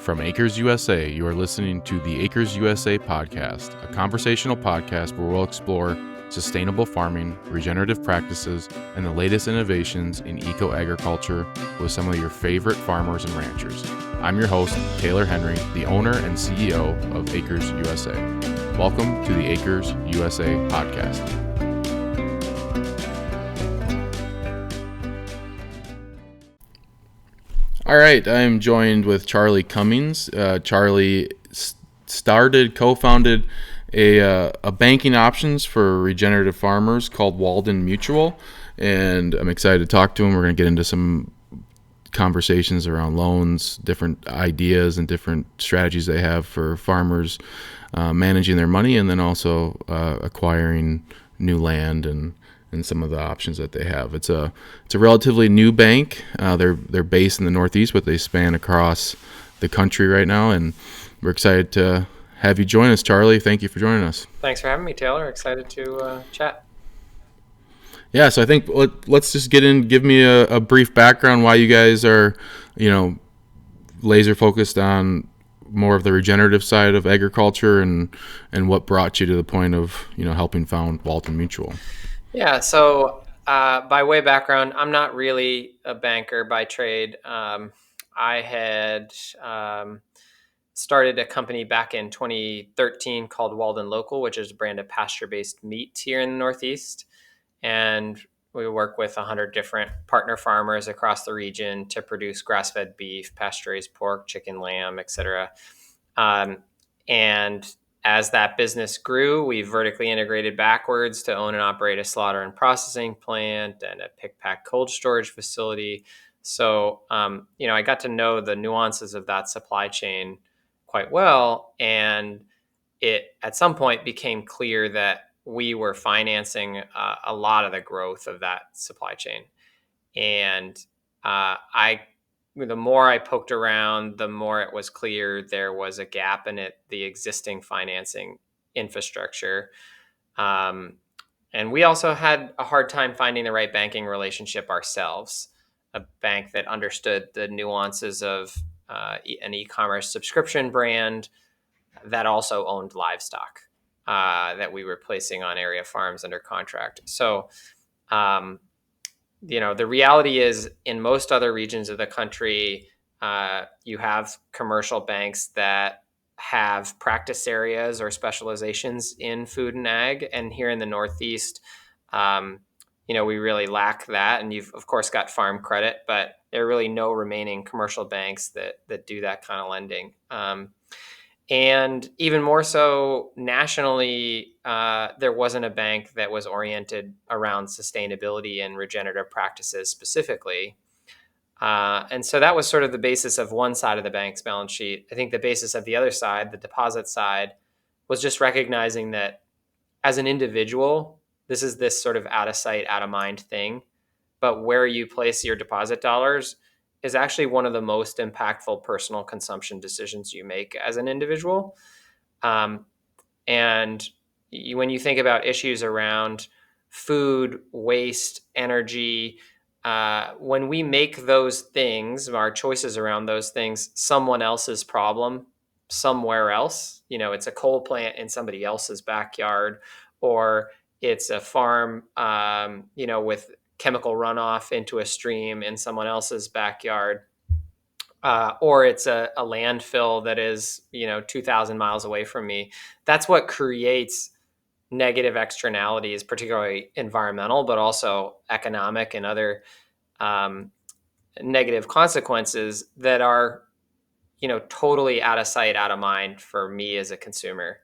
From Acres USA, you are listening to the Acres USA podcast, a conversational podcast where we'll explore sustainable farming, regenerative practices, and the latest innovations in eco-agriculture with some of your favorite farmers and ranchers. I'm your host, Taylor Henry, the owner and CEO of Acres USA. Welcome to the Acres USA podcast. All right, I am joined with Charley Cummings. Charley co-founded a banking options for regenerative farmers called Walden Mutual, and I'm excited to talk to him. We're going to get into some conversations around loans, different ideas, and different strategies they have for farmers managing their money, and then also acquiring new land and some of the options that they have. It's a relatively new bank. They're based in the Northeast, but they span across the country right now, and we're excited to have you join us, Charley. Thank you for joining us. Thanks for having me, Taylor. Excited to chat. Yeah, so I think let's just get in. Give me a brief background why you guys are, laser focused on more of the regenerative side of agriculture, and what brought you to the point of helping found Walden Mutual. Yeah, so by way of background, I'm not really a banker by trade. I had started a company back in 2013 called Walden Local, which is a brand of pasture-based meat here in the Northeast. And we work with 100 different partner farmers across the region to produce grass-fed beef, pasture-raised pork, chicken, lamb, etc. And as that business grew, we vertically integrated backwards to own and operate a slaughter and processing plant and a pick-pack cold storage facility. So, I got to know the nuances of that supply chain quite well. And it, at some point, became clear that we were financing a lot of the growth of that supply chain. And the more I poked around, the more it was clear there was a gap in the existing financing infrastructure. And we also had a hard time finding the right banking relationship ourselves, a bank that understood the nuances of an e-commerce subscription brand that also owned livestock that we were placing on area farms under contract. So, the reality is in most other regions of the country, you have commercial banks that have practice areas or specializations in food and ag. And here in the Northeast, we really lack that. And you've, of course, got farm credit, but there are really no remaining commercial banks that do that kind of lending. And even more so nationally, there wasn't a bank that was oriented around sustainability and regenerative practices specifically. And so that was sort of the basis of one side of the bank's balance sheet. I think the basis of the other side, the deposit side, was just recognizing that as an individual, this is this sort of out of sight, out of mind thing. But where you place your deposit dollars is actually one of the most impactful personal consumption decisions you make as an individual. And when you think about issues around food, waste, energy, when we make those things, our choices around those things, someone else's problem somewhere else, it's a coal plant in somebody else's backyard, or it's a farm, with chemical runoff into a stream in someone else's backyard, or it's a landfill that is 2,000 miles away from me. That's what creates negative externalities, particularly environmental, but also economic and other negative consequences that are totally out of sight, out of mind for me as a consumer.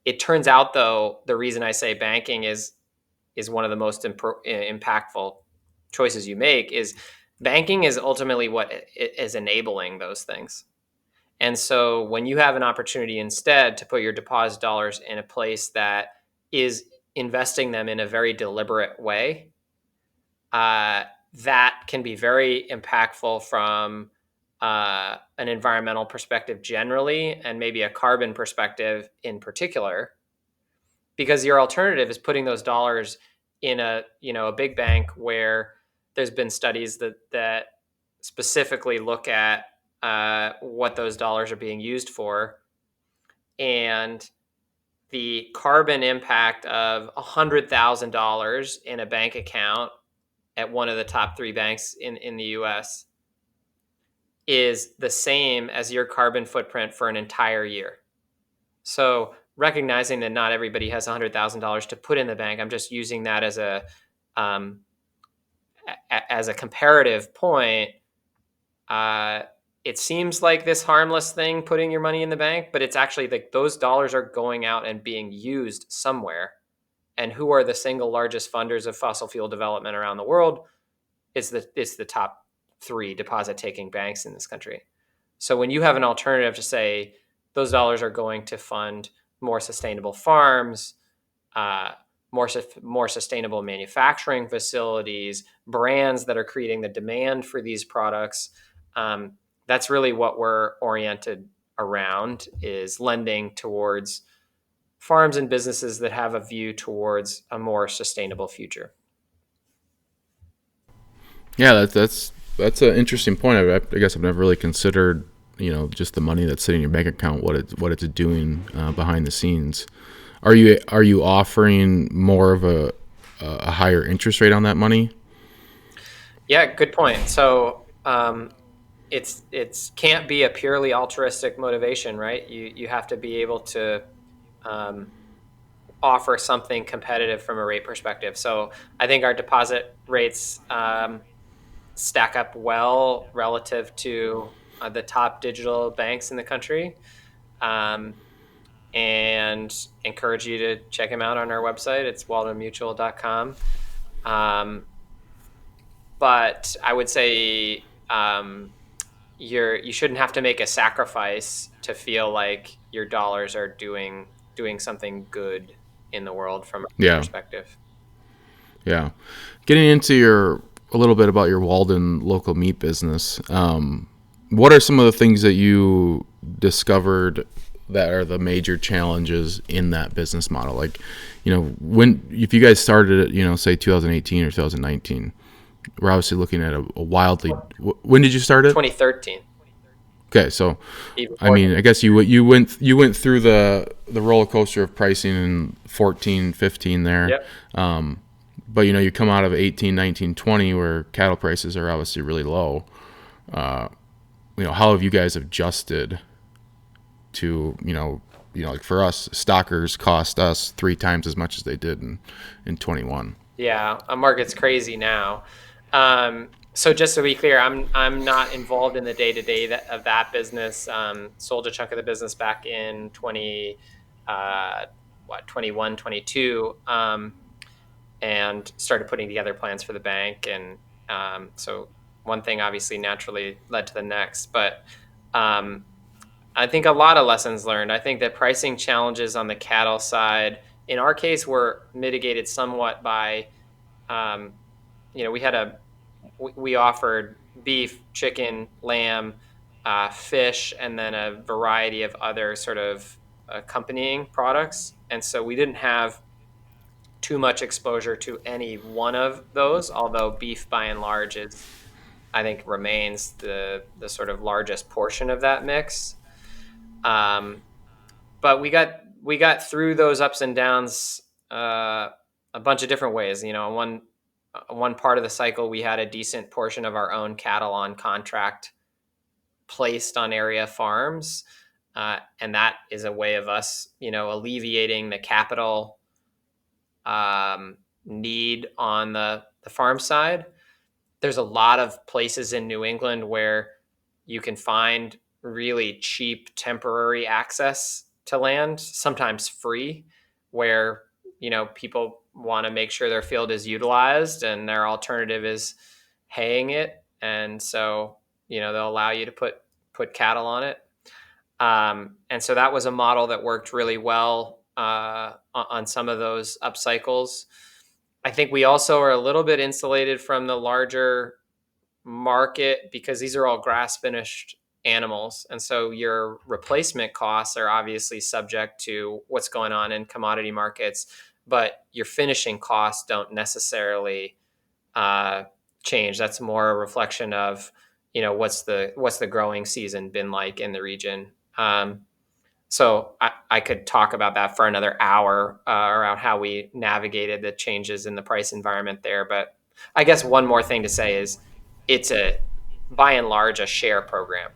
It turns out, though, the reason I say banking is one of the most impactful choices you make is banking is ultimately what is enabling those things. And so when you have an opportunity instead to put your deposit dollars in a place that is investing them in a very deliberate way, that can be very impactful from an environmental perspective generally, and maybe a carbon perspective in particular, because your alternative is putting those dollars in a big bank where there's been studies that specifically look at what those dollars are being used for, and the carbon impact of $100,000 in a bank account at one of the top three banks in the US is the same as your carbon footprint for an entire year. So recognizing that not everybody has $100,000 to put in the bank, I'm just using that um, as a comparative point. Uh, it seems like this harmless thing, putting your money in the bank, but it's actually like those dollars are going out and being used somewhere. And who are the single largest funders of fossil fuel development around the world? It's the top three deposit taking banks in this country. So when you have an alternative to say those dollars are going to fund more sustainable farms, uh, more sustainable manufacturing facilities, brands that are creating the demand for these products, um, that's really what we're oriented around, is lending towards farms and businesses that have a view towards a more sustainable future. Yeah, that's an interesting point. I guess I've never really considered, just the money that's sitting in your bank account, what it's doing behind the scenes. Are you offering more of a higher interest rate on that money? Yeah, good point. So it's can't be a purely altruistic motivation, right? You have to be able to um, offer something competitive from a rate perspective. So I think our deposit rates stack up well relative to the top digital banks in the country. Um, and encourage you to check them out on our website. It's waldenmutual.com. Um, but I would say you shouldn't have to make a sacrifice to feel like your dollars are doing something good in the world from a Yeah, perspective. yeah. Getting into a little bit about your Walden local meat business. What are some of the things that you discovered that are the major challenges in that business model? Like, when if you guys started it, say 2018 or 2019, we're obviously looking at a wildly. When did you start it? 2013, Okay, so even I more mean, than I guess you went through the roller coaster of pricing in 14, 15 there. yep. But you come out of 18, 19, 20 where cattle prices are obviously really low. How have you guys adjusted to, like for us, stockers cost us 3 times as much as they did in 21. Yeah, a market's crazy now. So just to be clear, I'm not involved in the day to day of that business. Sold a chunk of the business back in 20, uh, 21, 22, and started putting together plans for the bank. And so one thing obviously naturally led to the next, but um, I think a lot of lessons learned. I think that pricing challenges on the cattle side, in our case, were mitigated somewhat by um, we had we offered beef, chicken, lamb, fish, and then a variety of other sort of accompanying products. And so we didn't have too much exposure to any one of those, although beef by and large is, I think, remains the sort of largest portion of that mix. Um, but we got through those ups and downs a bunch of different ways. One part of the cycle, we had a decent portion of our own cattle on contract placed on area farms, and that is a way of us, alleviating the capital need on the farm side. There's a lot of places in New England where you can find really cheap temporary access to land, sometimes free, where people want to make sure their field is utilized and their alternative is haying it, and so they'll allow you to put cattle on it. And so that was a model that worked really well on some of those up cycles. I think we also are a little bit insulated from the larger market because these are all grass finished animals. And so your replacement costs are obviously subject to what's going on in commodity markets, but your finishing costs don't necessarily uh, change. That's more a reflection of what's the growing season been like in the region. So I could talk about that for another hour, around how we navigated the changes in the price environment there. But I guess one more thing to say is it's by and large, a share program.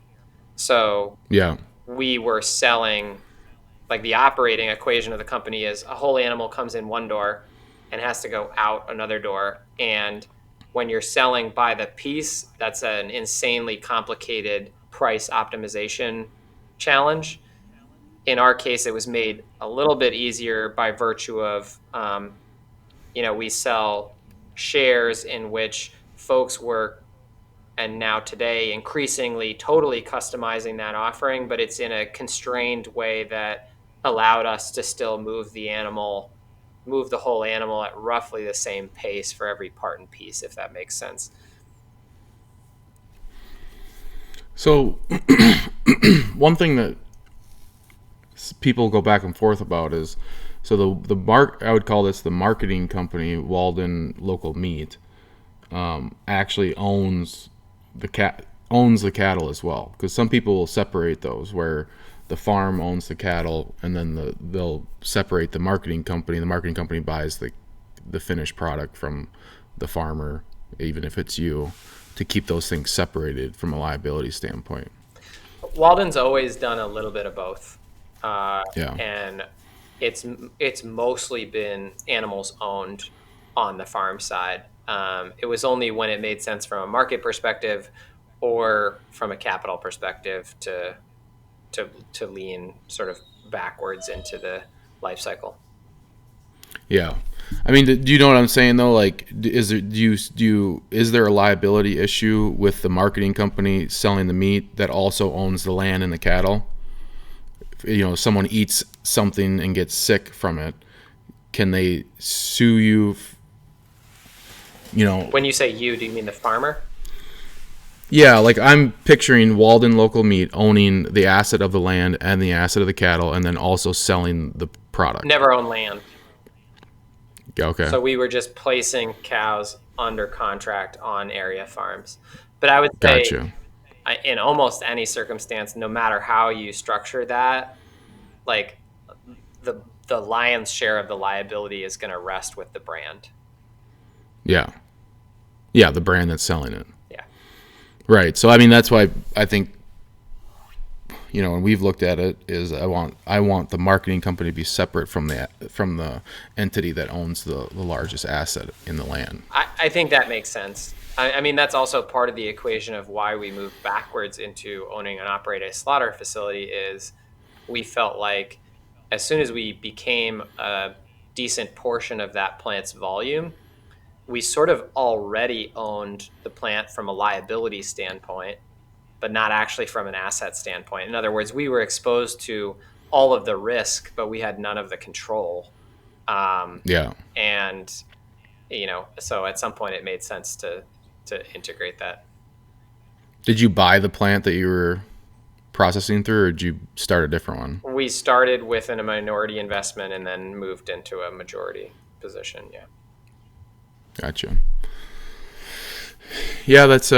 So Yeah. we were selling, like, the operating equation of the company is a whole animal comes in one door and has to go out another door. And when you're selling by the piece, that's an insanely complicated price optimization challenge. In our case, it was made a little bit easier by virtue of, we sell shares in which folks were, and now today, increasingly totally customizing that offering, but it's in a constrained way that allowed us to still move the whole animal at roughly the same pace for every part and piece, if that makes sense. So one thing that people go back and forth about is, so I would call this the marketing company, Walden Local Meat, actually owns the cattle as well, because some people will separate those where the farm owns the cattle, and then they'll separate the marketing company. The marketing company buys the finished product from the farmer, even if it's you, to keep those things separated from a liability standpoint. Walden's always done a little bit of both, Yeah. and it's it's mostly been animals owned on the farm side. It was only when it made sense from a market perspective or from a capital perspective to lean sort of backwards into the life cycle. Yeah. I mean, do you know what I'm saying though? Like, is there a liability issue with the marketing company selling the meat that also owns the land and the cattle? Someone eats something and gets sick from it, can they sue you? You know, When you say you, do you mean the farmer? yeah. Like, I'm picturing Walden Local Meat owning the asset of the land and the asset of the cattle, and then also selling the product. Never own land. Yeah, okay. So we were just placing cows under contract on area farms. But I would say, Gotcha. in almost any circumstance, no matter how you structure that, like, the lion's share of the liability is going to rest with the brand. Yeah. Yeah, the brand that's selling it. Yeah. Right. So I mean, that's why I think, and we've looked at it, is I want the marketing company to be separate from the entity that owns the largest asset in the land. I think that makes sense. I mean, that's also part of the equation of why we moved backwards into owning and operate a slaughter facility is we felt like as soon as we became a decent portion of that plant's volume, we sort of already owned the plant from a liability standpoint, but not actually from an asset standpoint. In other words, we were exposed to all of the risk, but we had none of the control. Um, Yeah. and so at some point it made sense to integrate that. Did you buy the plant that you were processing through, or did you start a different one? We started with a minority investment and then moved into a majority position. Yeah. Gotcha. Yeah, that's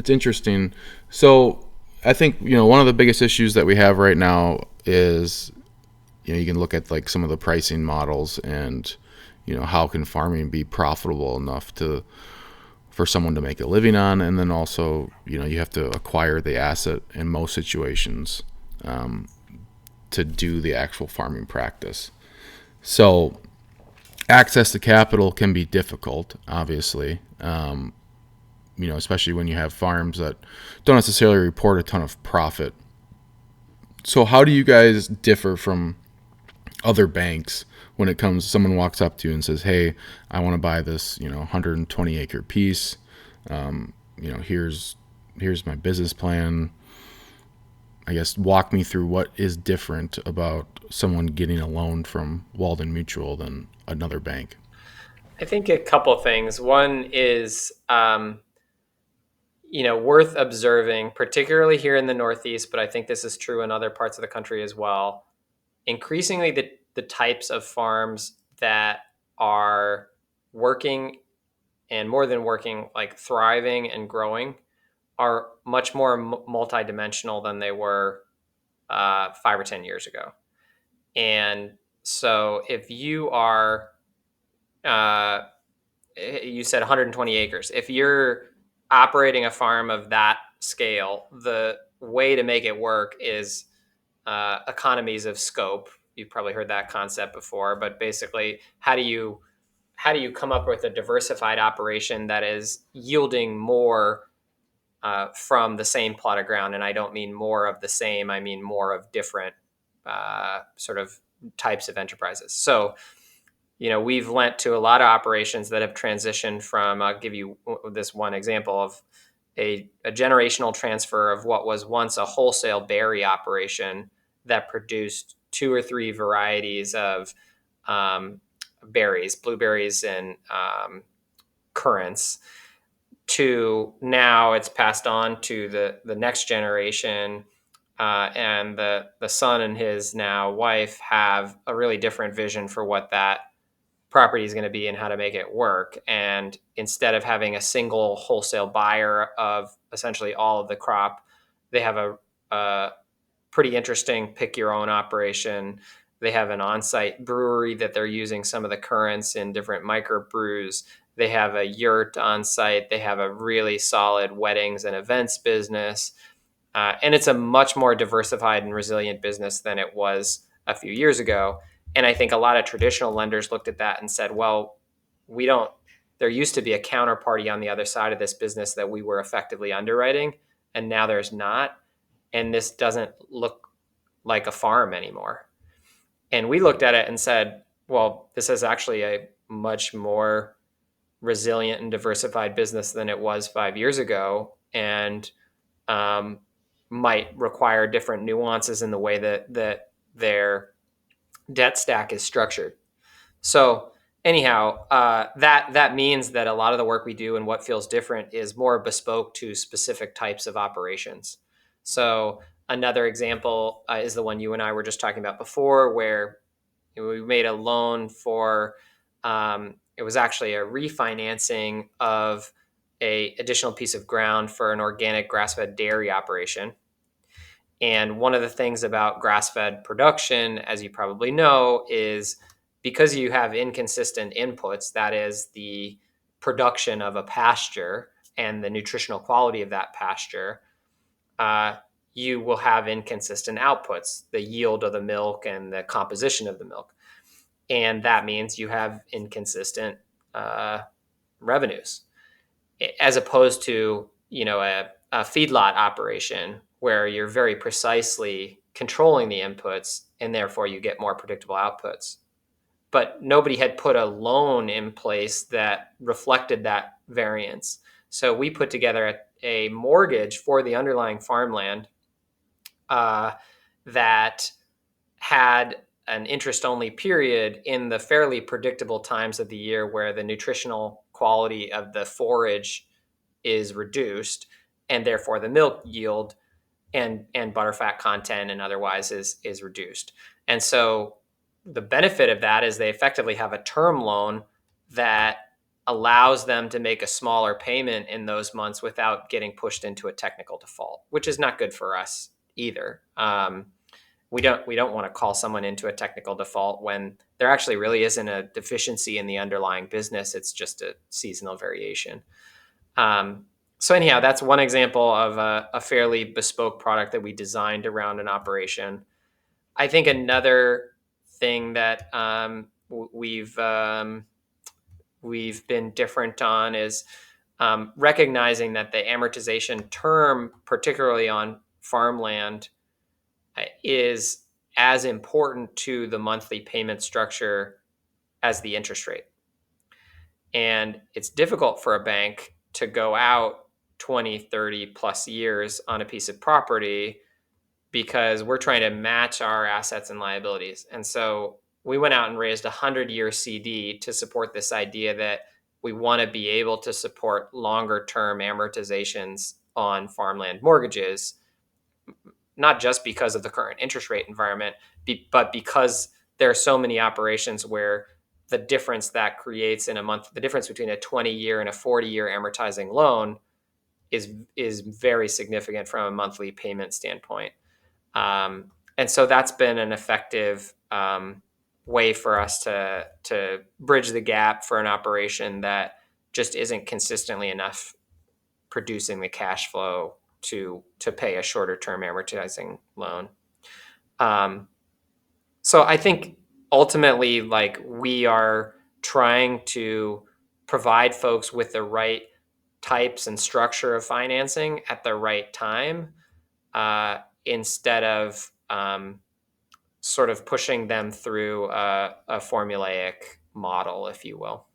interesting. So I think one of the biggest issues that we have right now is, you can look at like some of the pricing models, and how can farming be profitable enough for someone to make a living on, and then also you have to acquire the asset in most situations, to do the actual farming practice. So access to capital can be difficult, obviously. Especially when you have farms that don't necessarily report a ton of profit. So how do you guys differ from other banks when it comes, someone walks up to you and says, hey, I want to buy this 120 acre piece, here's my business plan. I guess walk me through what is different about someone getting a loan from Walden Mutual than another bank. I think a couple things. One is, worth observing, particularly here in the Northeast, but I think this is true in other parts of the country as well. Increasingly, the types of farms that are working, and more than working, like thriving and growing, are much more multidimensional than they were 5 or 10 years ago. And so if you are, uh, you said 120 acres, if you're operating a farm of that scale, the way to make it work is economies of scope. You've probably heard that concept before, but basically, how do you come up with a diversified operation that is yielding more from the same plot of ground? And I don't mean more of the same, I mean more of different sort of types of enterprises. So, we've lent to a lot of operations that have transitioned from, I'll give you this one example of a generational transfer of what was once a wholesale berry operation that produced two or three varieties of um, berries, blueberries, and currants, to now it's passed on to the next generation. And the son and his now wife have a really different vision for what that property is going to be and how to make it work. And instead of having a single wholesale buyer of essentially all of the crop, they have a pretty interesting pick your own operation. They have an on-site brewery that they're using some of the currents in different microbrews. They have a yurt on site. They have a really solid weddings and events business. And it's a much more diversified and resilient business than it was a few years ago. And I think a lot of traditional lenders looked at that and said, well, we don't, there used to be a counterparty on the other side of this business that we were effectively underwriting, and now there's not. And this doesn't look like a farm anymore. And we looked at it and said, well, this is actually a much more resilient and diversified business than it was 5 years ago. And um, might require different nuances in the way that their debt stack is structured. So anyhow, that means that a lot of the work we do and what feels different is more bespoke to specific types of operations. So another example is the one you and I were just talking about before, where we made a loan for. It was actually a refinancing of a additional piece of ground for an organic grass-fed dairy operation. And one of the things about grass-fed production, as you probably know, is because you have inconsistent inputs, that is the production of a pasture and the nutritional quality of that pasture, uh, you will have inconsistent outputs, the yield of the milk and the composition of the milk. And that means you have inconsistent uh, revenues, as opposed to a feedlot operation where you're very precisely controlling the inputs and therefore you get more predictable outputs. But nobody had put a loan in place that reflected that variance. So we put together a mortgage for the underlying farmland uh, that had an interest only period in the fairly predictable times of the year where the nutritional quality of the forage is reduced, and therefore the milk yield and butterfat content and otherwise is reduced. And so the benefit of that is they effectively have a term loan that allows them to make a smaller payment in those months without getting pushed into a technical default, which is not good for us either. We don't want to call someone into a technical default when there actually really isn't a deficiency in the underlying business. It's just a seasonal variation. So anyhow, that's one example of a fairly bespoke product that we designed around an operation. I think another thing that we've been different on is recognizing that the amortization term, particularly on farmland, is as important to the monthly payment structure as the interest rate. And it's difficult for a bank to go out 20, 30 plus years on a piece of property because we're trying to match our assets and liabilities. And so we went out and raised a 100-year CD to support this idea that we want to be able to support longer term amortizations on farmland mortgages, not just because of the current interest rate environment, but because there are so many operations where the difference that creates in a month, the difference between a 20-year and a 40-year amortizing loan is very significant from a monthly payment standpoint. And so that's been an effective way for us to bridge the gap for an operation that just isn't consistently enough producing the cash flow to pay a shorter term amortizing loan. So I think ultimately, like, we are trying to provide folks with the right types and structure of financing at the right time, instead of sort of pushing them through a formulaic model, if you will.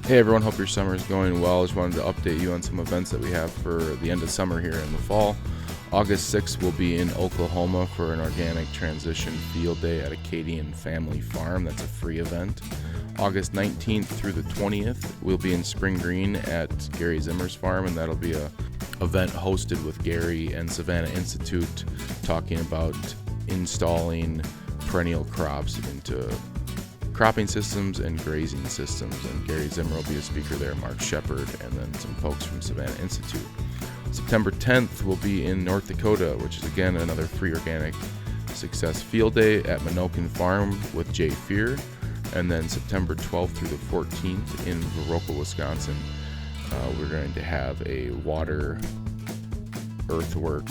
Hey everyone, hope your summer is going well. Just wanted to update you on some events that we have for the end of summer here in the fall. August 6th, we'll be in Oklahoma for an organic transition field day at Acadian Family Farm. That's a free event. August 19th through the 20th, we'll be in Spring Green at Gary Zimmer's farm, and that'll be a event hosted with Gary and Savannah Institute, talking about installing perennial crops into cropping systems and grazing systems. And Gary Zimmer will be a speaker there, Mark Shepard, and then some folks from Savannah Institute. September 10th, we'll be in North Dakota, which is again another free organic success field day at Minokan Farm with Jay Fear. And then September 12th through the 14th in Viroqua, Wisconsin, we're going to have a water earthwork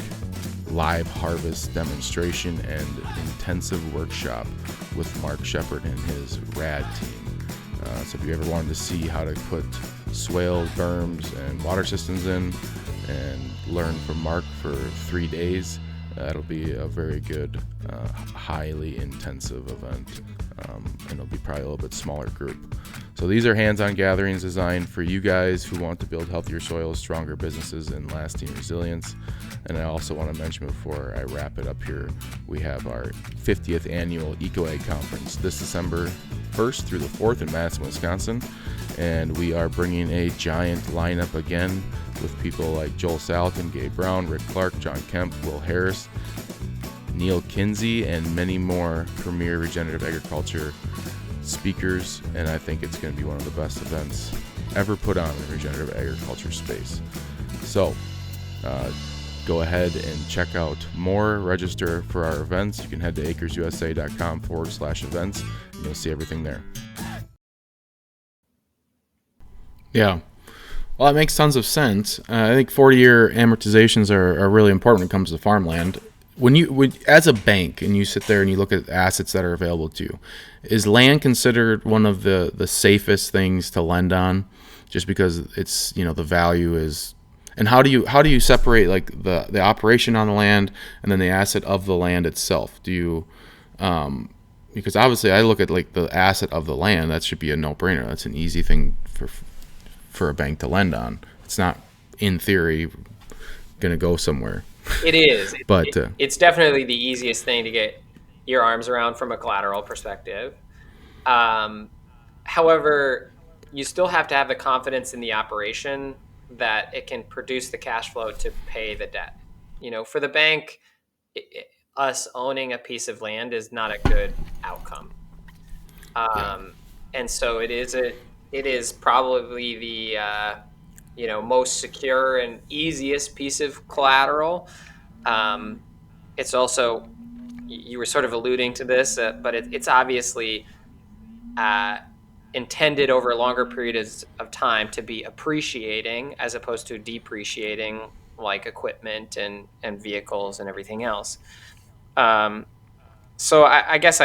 live harvest demonstration and intensive workshop with Mark Shepard and his RAD team. So if you ever wanted to see how to put swales, berms, and water systems in and learn from Mark for 3 days, that'll be a very good, highly intensive event. And it'll be probably a little bit smaller group. So these are hands-on gatherings designed for you guys who want to build healthier soils, stronger businesses, and lasting resilience. And I also want to mention before I wrap it up here, we have our 50th annual EcoAg Conference this December 1st through the 4th in Madison, Wisconsin. And we are bringing a giant lineup again with people like Joel Salatin, Gabe Brown, Rick Clark, John Kemp, Will Harris, Neil Kinsey, and many more premier regenerative agriculture speakers. And I think it's going to be one of the best events ever put on in the regenerative agriculture space. So go ahead and check out more, register for our events. You can head to acresusa.com/events, and you'll see everything there. Yeah. Well, that makes tons of sense. I think 40-year amortizations are really important when it comes to farmland. When as a bank and you sit there and you look at assets that are available to you, is land considered one of the safest things to lend on, just because it's, the value is, and how do you separate like the operation on the land and then the asset of the land itself? Do you because obviously I look at like the asset of the land, that should be a no-brainer. That's an easy thing for a bank to lend on. It's not, in theory, going to go somewhere. It is. But it's definitely the easiest thing to get your arms around from a collateral perspective. However, you still have to have the confidence in the operation that it can produce the cash flow to pay the debt. For the bank, us owning a piece of land is not a good outcome. And so it is probably the most secure and easiest piece of collateral. It's also, you were sort of alluding to this, but it's obviously intended over longer periods of time to be appreciating as opposed to depreciating, like equipment and vehicles and everything else. So I guess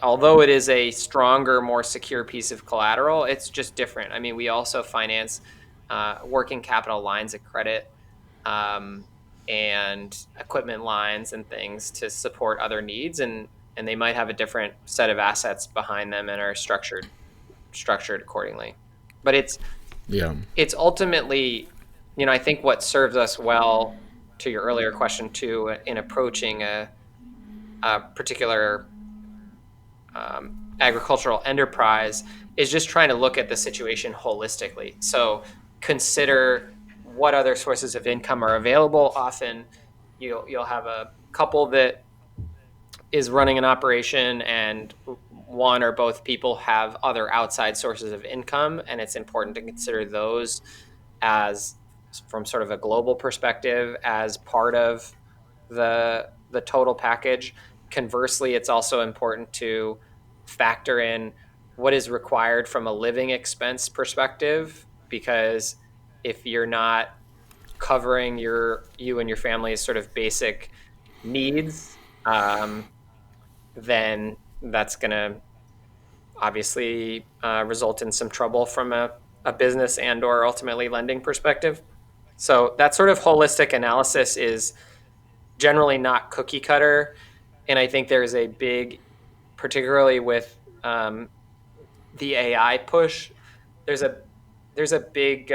although it is a stronger, more secure piece of collateral, it's just different. I mean, we also finance working capital lines of credit, and equipment lines and things to support other needs, and they might have a different set of assets behind them and are structured accordingly. But it's ultimately, I think what serves us well, to your earlier question too, in approaching a particular agricultural enterprise, is just trying to look at the situation holistically. So consider what other sources of income are available. Often you'll have a couple that is running an operation, and one or both people have other outside sources of income, and it's important to consider those as from sort of a global perspective as part of the total package. Conversely, it's also important to factor in what is required from a living expense perspective, because if you're not covering you and your family's sort of basic needs, then that's going to obviously result in some trouble from a business and or ultimately lending perspective. So that sort of holistic analysis is generally not cookie cutter, and I think there's a big, particularly with the AI push, there's a there's a big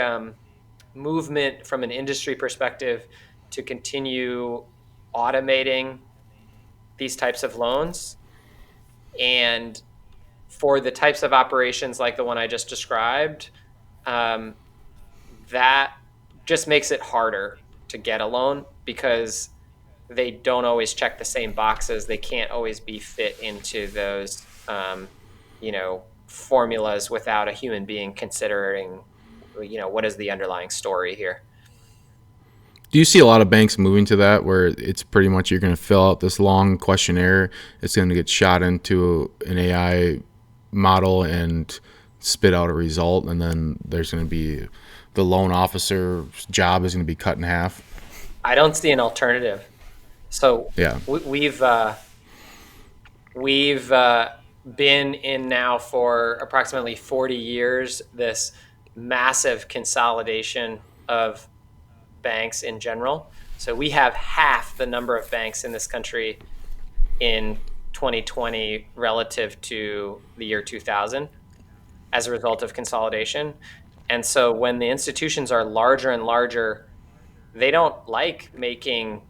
movement from an industry perspective to continue automating these types of loans. And for the types of operations like the one I just described, um, that just makes it harder to get a loan because they don't always check the same boxes. They can't always be fit into those, formulas without a human being considering, what is the underlying story here. Do you see a lot of banks moving to that where it's pretty much you're going to fill out this long questionnaire, it's going to get shot into an AI model and spit out a result, and then there's going to be the loan officer's job is going to be cut in half? I don't see an alternative. So Yeah. we've been in now for approximately 40 years this massive consolidation of banks in general. So we have half the number of banks in this country in 2020 relative to the year 2000 as a result of consolidation. And so when the institutions are larger and larger, they don't like making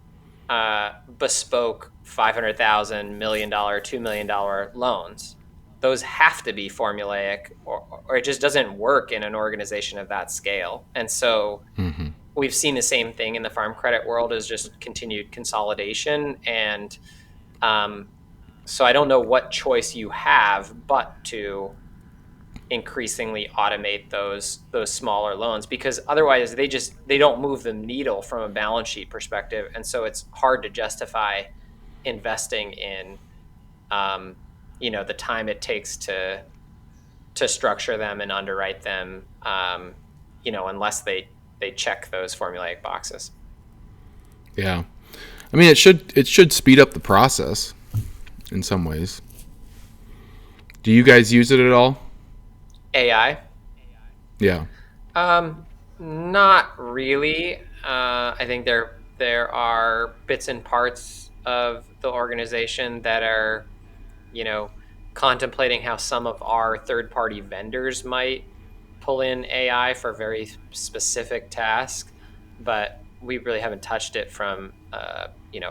bespoke $500,000, $2 million loans. Those have to be formulaic, or it just doesn't work in an organization of that scale. And so Mm-hmm. we've seen the same thing in the farm credit world, is just continued consolidation. And um, so I don't know what choice you have but to increasingly automate those smaller loans, because otherwise they don't move the needle from a balance sheet perspective, and so it's hard to justify investing in the time it takes to structure them and underwrite them, unless they check those formulaic boxes. Yeah. I mean, it should speed up the process in some ways. Do you guys use it at all? AI. Yeah. Not really. I think there are bits and parts of the organization that are, you know, contemplating how some of our third party vendors might pull in AI for very specific tasks, but we really haven't touched it from a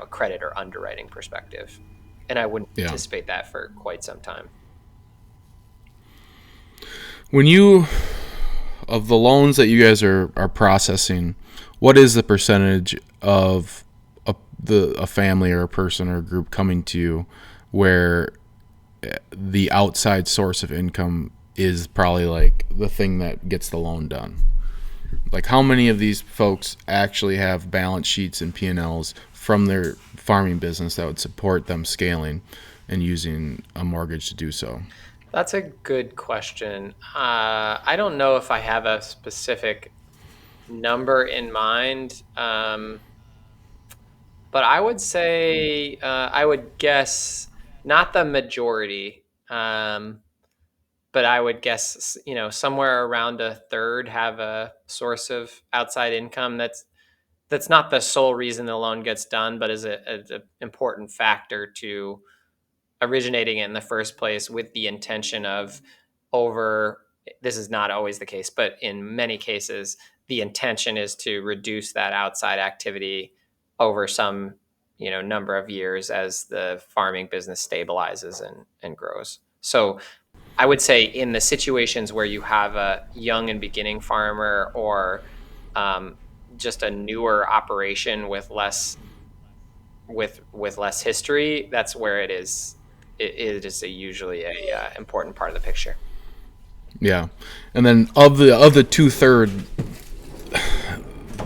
credit or underwriting perspective, and I wouldn't Yeah. anticipate that for quite some time. When you of the loans that you guys are processing, what is the percentage of a family or a person or a group coming to you where the outside source of income is probably like the thing that gets the loan done? Like, how many of these folks actually have balance sheets and P&Ls from their farming business that would support them scaling and using a mortgage to do so? That's a good question. I don't know if I have a specific number in mind, but I would say I would guess not the majority, but I would guess somewhere around a third have a source of outside income that's not the sole reason the loan gets done, but is a important factor to originating it in the first place, with the intention of over this is not always the case, but in many cases the intention is to reduce that outside activity over some number of years as the farming business stabilizes and grows. So I would say in the situations where you have a young and beginning farmer, or um, just a newer operation with less history, that's where it is usually a important part of the picture. Yeah. And then of the two-third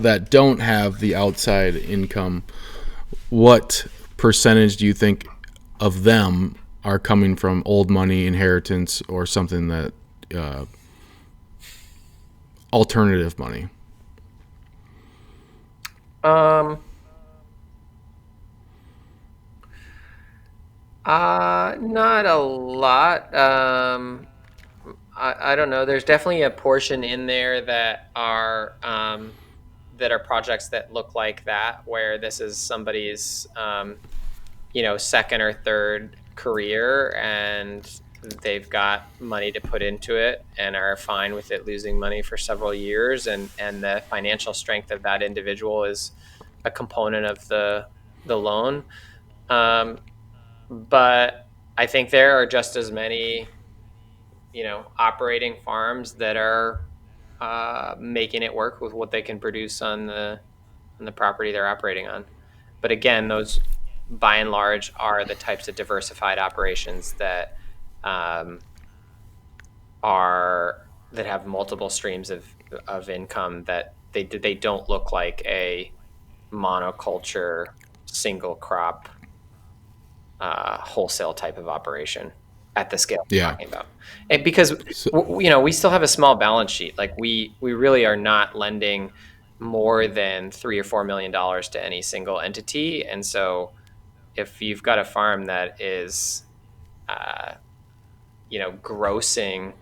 that don't have the outside income, what percentage do you think of them are coming from old money, inheritance, or something that uh, alternative money? Um, not a lot. I don't know. There's definitely a portion in there that are projects that look like that, where this is somebody's second or third career, and they've got money to put into it and are fine with it losing money for several years, and the financial strength of that individual is a component of the loan. Um, but I think there are just as many, operating farms that are making it work with what they can produce on the property they're operating on. But again, those by and large are the types of diversified operations um, are that have multiple streams of income, that they don't look like a monoculture single crop wholesale type of operation at the scale we're Yeah. talking about. And because So, we still have a small balance sheet, like we really are not lending more than $3 or $4 million to any single entity. And so if you've got a farm that is uh, grossing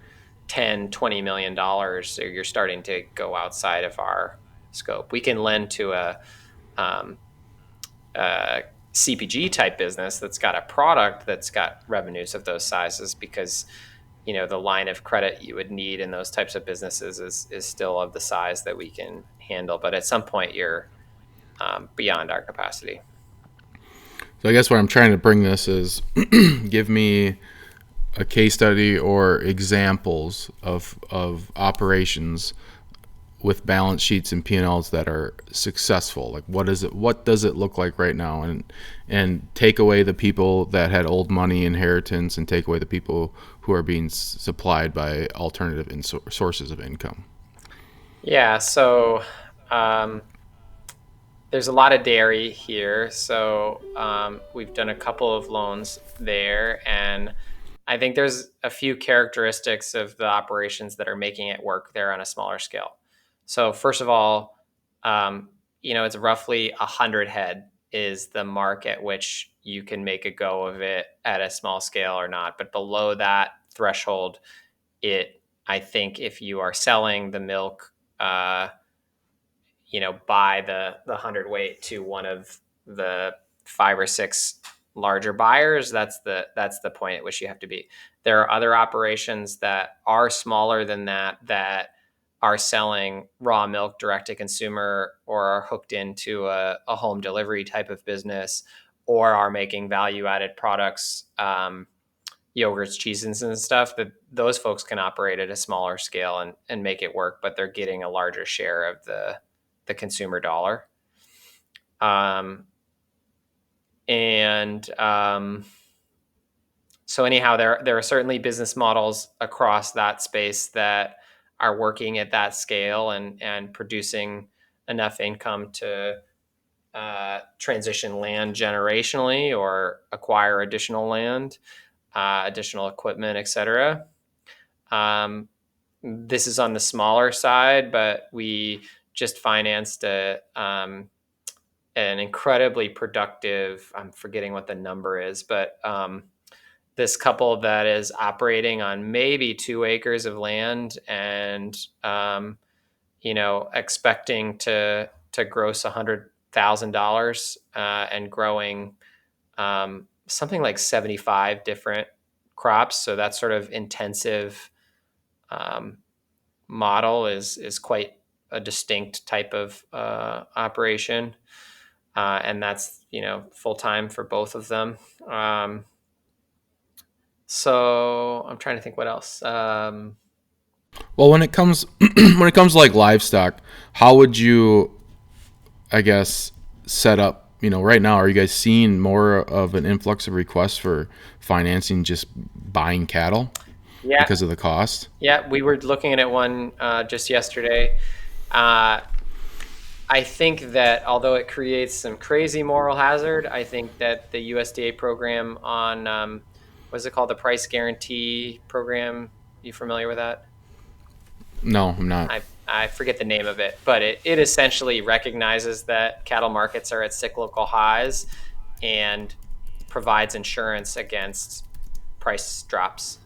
10-20 million dollars, so you're starting to go outside of our scope. We can lend to um, a CPG type business that's got a product that's got revenues of those sizes, because the line of credit you would need in those types of businesses is still of the size that we can handle. But at some point, you're beyond our capacity. so I guess what I'm trying to bring this is give me a case study or examples of operations with balance sheets and P&Ls that are successful. Like what does it look like right now, and take away the people that had old money inheritance, and take away the people who are being supplied by alternative sources of income. Yeah. So um, there's a lot of dairy here. So we've done a couple of loans there. And I think there's a few characteristics of the operations that are making it work there on a smaller scale. So, first of all, it's roughly 100 head is the mark at which you can make a go of it at a small scale or not. But below that threshold, I think if you are selling the milk, by the hundredweight to one of the 5 or 6 larger buyers, that's the point at which you have to be. There are other operations that are smaller than that are selling raw milk direct to consumer, or are hooked into a home delivery type of business, or are making value added products, yogurts, cheeses, and stuff. That those folks can operate at a smaller scale and make it work, but they're getting a larger share of the consumer dollar. Um, and So anyhow, there are certainly business models across that space that are working at that scale and producing enough income to transition land generationally, or acquire additional land, additional equipment, etc. Um, this is on the smaller side, but we just financed an incredibly productive, I'm forgetting what the number is, but this couple that is operating on maybe 2 acres of land, and expecting to gross $100,000, and growing something like 75 different crops. So that sort of intensive um, model is quite a distinct type of operation, and that's full time for both of them. So I'm trying to think what else. Well, when it comes when it comes to like livestock, how would you, I guess, set up? Right now, are you guys seeing more of an influx of requests for financing just buying cattle Yeah, because of the cost? yeah, we were looking at one just yesterday. Uh, I think that although it creates some crazy moral hazard, I think that the USDA program on what's it called, the price guarantee program. You familiar with that? No, I'm not. I forget the name of it, but it essentially recognizes that cattle markets are at cyclical highs and provides insurance against price drops.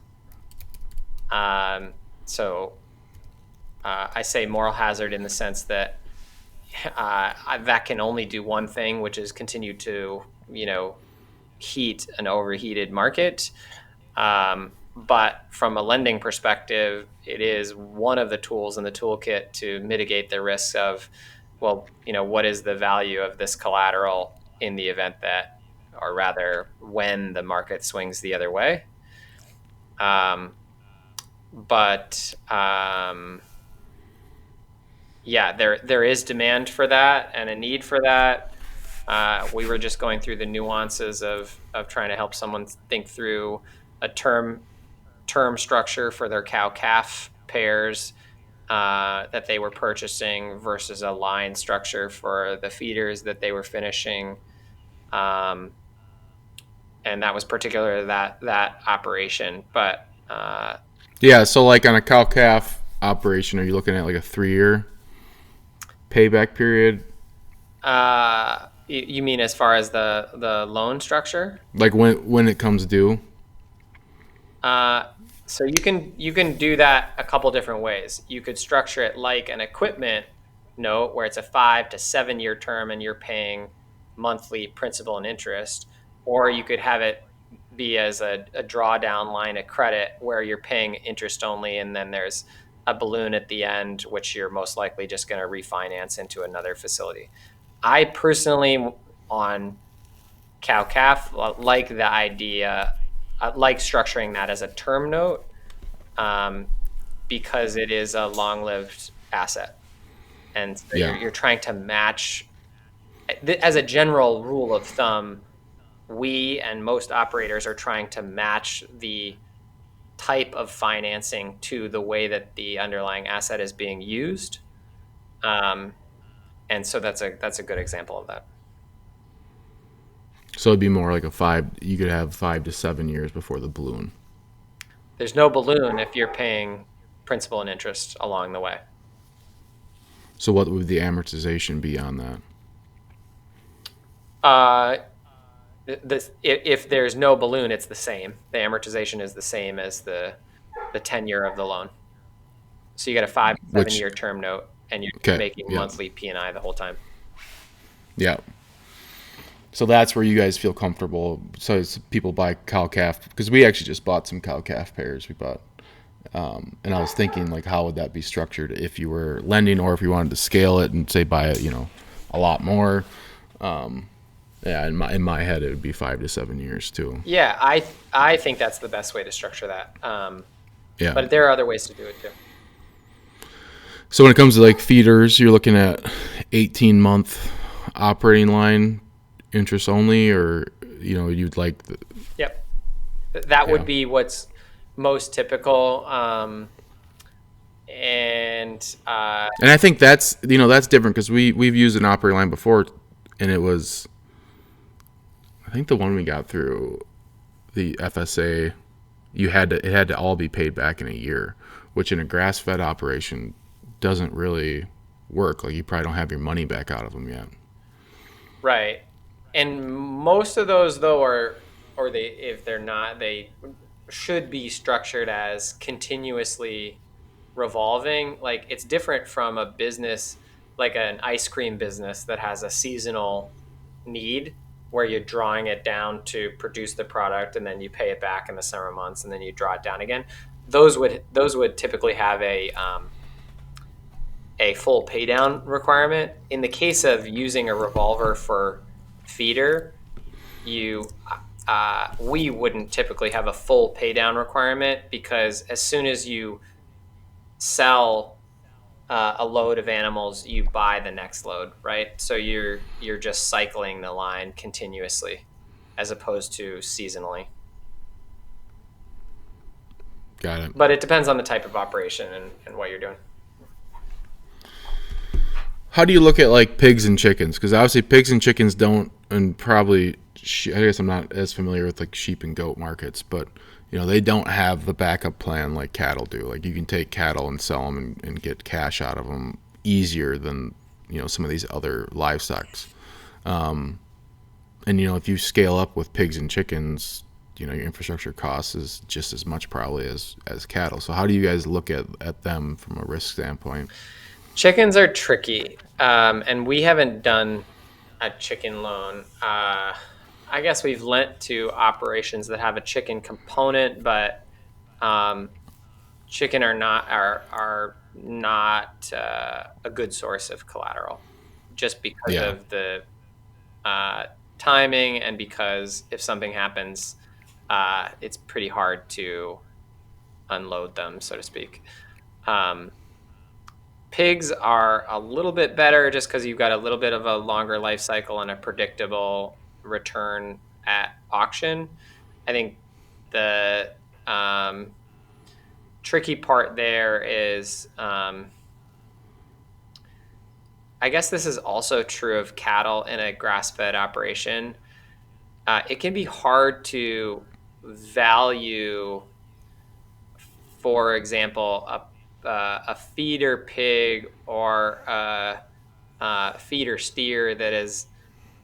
So I say moral hazard in the sense that that can only do one thing, which is continue to, heat an overheated market. But from a lending perspective, it is one of the tools in the toolkit to mitigate the risks of, well, what is the value of this collateral in the event that, or rather, when the market swings the other way. Um, but yeah, there is demand for that and a need for that. We were just going through the nuances of trying to help someone think through a term structure for their cow calf pairs that they were purchasing versus a line structure for the feeders that they were finishing. Um, and that was particular that operation. But Yeah, so like on a cow calf operation, are you looking at like a 3 year payback period? you mean as far as the loan structure? Like when it comes due? Uh, so you can do that a couple different ways. You could structure it like an equipment note where it's a 5 to 7 year term and you're paying monthly principal and interest, or you could have it be as a drawdown line of credit where you're paying interest only and then there's a balloon at the end, which you're most likely just going to refinance into another facility. I personally, on cow calf, like the idea, like structuring that as a term note, um, because it is a long lived asset. And so Yeah. you're trying to match, as a general rule of thumb, we and most operators are trying to match the type of financing to the way that the underlying asset is being used. Um, and so that's a good example of that. So it'd be more like a five. You could have 5 to 7 years before the balloon. There's no balloon if you're paying principal and interest along the way. So what would the amortization be on that? Uh, if there's no balloon, it's the same. The amortization is the same as the tenure of the loan. So you get a 5 to 7 Which year term note, and you're just okay, making yeah, monthly P&I the whole time. yeah. So that's where you guys feel comfortable. So it's people buy cow calf because we actually just bought some cow calf pairs. We bought, and I was thinking like how would that be structured if you were lending or if you wanted to scale it and say buy it, a lot more. Yeah, in my head it would be 5 to 7 years too. Yeah, I think that's the best way to structure that. Yeah. But there are other ways to do it too. So when it comes to like feeders, you're looking at 18-month operating line interest only, or you'd like Yep, that yeah. would be what's most typical. And And I think that's different because we've used an operating line before, and it was I think the one we got through the FSA, it had to all be paid back in a year, which in a grass fed operation doesn't really work. Like you probably don't have your money back out of them yet. right, and most of those though are, or they, if they're not, they should be structured as continuously revolving. Like it's different from a business like an ice cream business that has a seasonal need where you're drawing it down to produce the product and then you pay it back in the summer months and then you draw it down again. Those would typically have a full pay down requirement. In the case of using a revolver for feeder, you we wouldn't typically have a full pay down requirement because as soon as you sell a load of animals, you buy the next load, right? So you're just cycling the line continuously as opposed to seasonally. Got it. But it depends on the type of operation and what you're doing. How do you look at like pigs and chickens? Because obviously pigs and chickens don't, and probably I guess I'm not as familiar with like sheep and goat markets, but they don't have the backup plan like cattle do. Like you can take cattle and sell them and get cash out of them easier than some of these other livestocks. And if you scale up with pigs and chickens, your infrastructure cost is just as much probably as cattle. So how do you guys look at them from a risk standpoint? Chickens are tricky, and we haven't done a chicken loan. I guess we've lent to operations that have a chicken component, but um, chicken are not a good source of collateral, just because Yeah. of the uh, timing, and because if something happens, it's pretty hard to unload them, so to speak. Um, Pigs are a little bit better just because you've got a little bit of a longer life cycle and a predictable return at auction. I think the um, tricky part there is, I guess this is also true of cattle in a grass fed operation. It can be hard to value, for example, a feeder pig or a feeder steer that has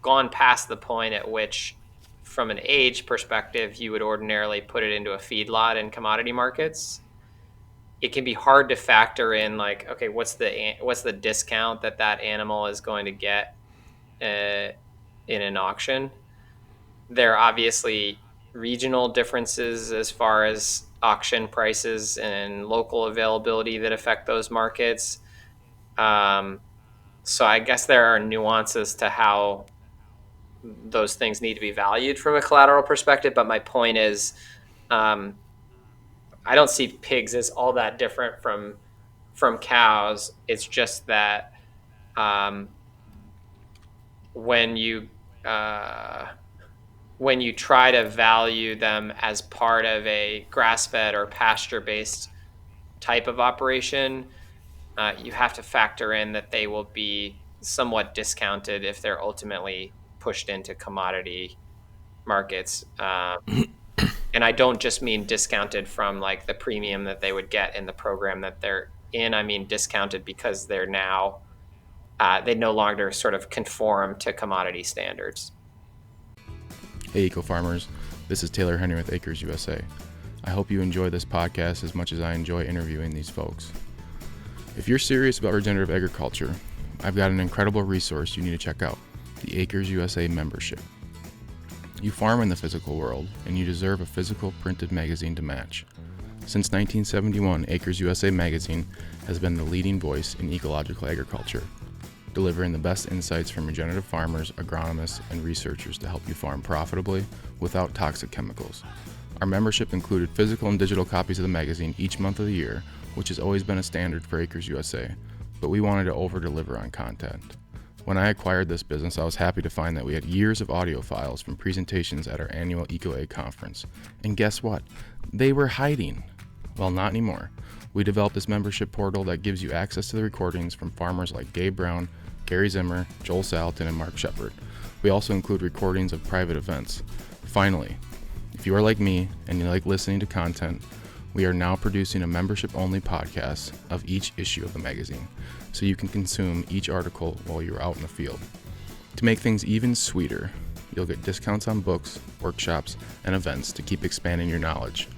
gone past the point at which, from an age perspective, you would ordinarily put it into a feedlot in commodity markets. It can be hard to factor in, like, okay, what's the discount that animal is going to get uh, in an auction. There are obviously regional differences as far as auction prices and local availability that affect those markets. Um, so I guess there are nuances to how those things need to be valued from a collateral perspective. But my point is, um, I don't see pigs as all that different from cows. It's just that um, when you uh, when you try to value them as part of a grass-fed or pasture-based type of operation, you have to factor in that they will be somewhat discounted if they're ultimately pushed into commodity markets. And I don't just mean discounted from like the premium that they would get in the program that they're in. I mean discounted because they're now they no longer sort of conform to commodity standards. Hey, eco farmers. This is Taylor Henry with Acres U.S.A. I hope you enjoy this podcast as much as I enjoy interviewing these folks. If you're serious about regenerative agriculture, I've got an incredible resource you need to check out, the Acres U.S.A. membership. You farm in the physical world, and you deserve a physical printed magazine to match. Since 1971, Acres U.S.A. magazine has been the leading voice in ecological agriculture, delivering the best insights from regenerative farmers, agronomists, and researchers to help you farm profitably without toxic chemicals. Our membership included physical and digital copies of the magazine each month of the year, which has always been a standard for Acres U.S.A., but we wanted to over-deliver on content. When I acquired this business, I was happy to find that we had years of audio files from presentations at our annual EcoAg conference. And guess what? They were hiding. Well, not anymore. We developed this membership portal that gives you access to the recordings from farmers like Gabe Brown, Gary Zimmer, Joel Salatin, and Mark Shepard. We also include recordings of private events. Finally, if you are like me and you like listening to content, we are now producing a membership-only podcast of each issue of the magazine, so you can consume each article while you're out in the field. To make things even sweeter, you'll get discounts on books, workshops, and events to keep expanding your knowledge.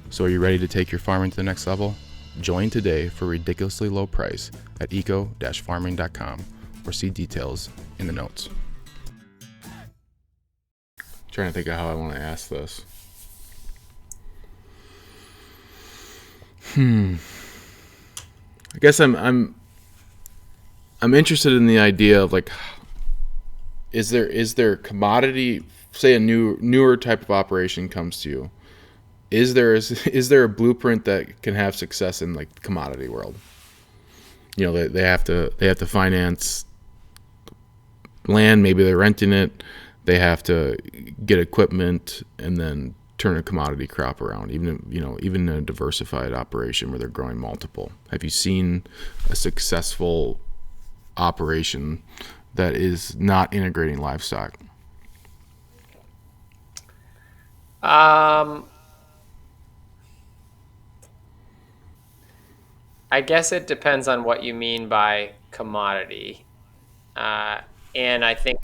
So are you ready to take your farming to the next level? Join today for a ridiculously low price at eco-farming.com or see details in the notes. Trying to think of how I want to ask this. I guess I'm interested in the idea of like, is there commodity, say a newer type of operation comes to you, is there a blueprint that can have success in like the commodity world? They have to finance land, maybe they're renting it, they have to get equipment and then turn a commodity crop around, even a diversified operation where they're growing multiple. Have you seen a successful operation that is not integrating livestock? Um, I guess it depends on what you mean by commodity. Uh, and I think,